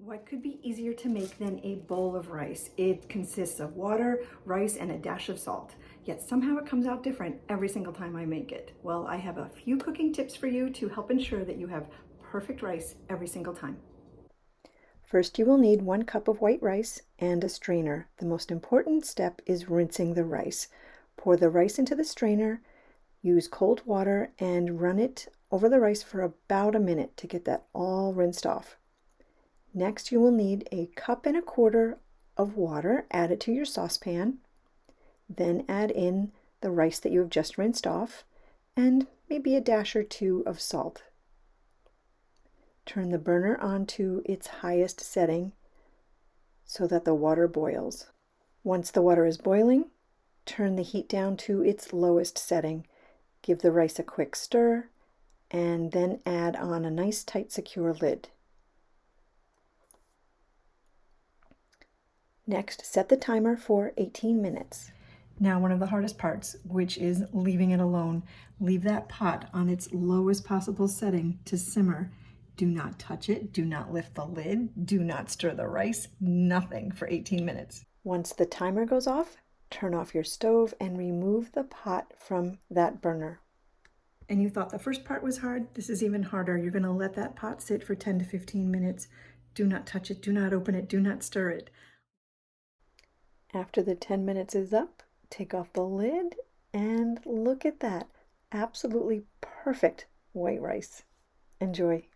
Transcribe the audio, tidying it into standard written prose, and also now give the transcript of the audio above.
What could be easier to make than a bowl of rice? It consists of water, rice, and a dash of salt. Yet somehow it comes out different every single time I make it. Well, I have a few cooking tips for you to help ensure that you have perfect rice every single time. First, you will need 1 cup of white rice and a strainer. The most important step is rinsing the rice. Pour the rice into the strainer, use cold water, and run it over the rice for about a minute to get that all rinsed off. Next, you will need 1.25 cups of water. Add it to your saucepan. Then add in the rice that you have just rinsed off and maybe a dash or 2 of salt. Turn the burner on to its highest setting so that the water boils. Once the water is boiling, turn the heat down to its lowest setting. Give the rice a quick stir and then add on a nice tight secure lid. Next, set the timer for 18 minutes. Now, one of the hardest parts, which is leaving it alone. Leave that pot on its lowest possible setting to simmer. Do not touch it, do not lift the lid, do not stir the rice, nothing for 18 minutes. Once the timer goes off, turn off your stove and remove the pot from that burner. And you thought the first part was hard? This is even harder. You're going to let that pot sit for 10 to 15 minutes. Do not touch it, do not open it, do not stir it. After the 10 minutes is up, take off the lid and look at that. Absolutely perfect white rice. Enjoy.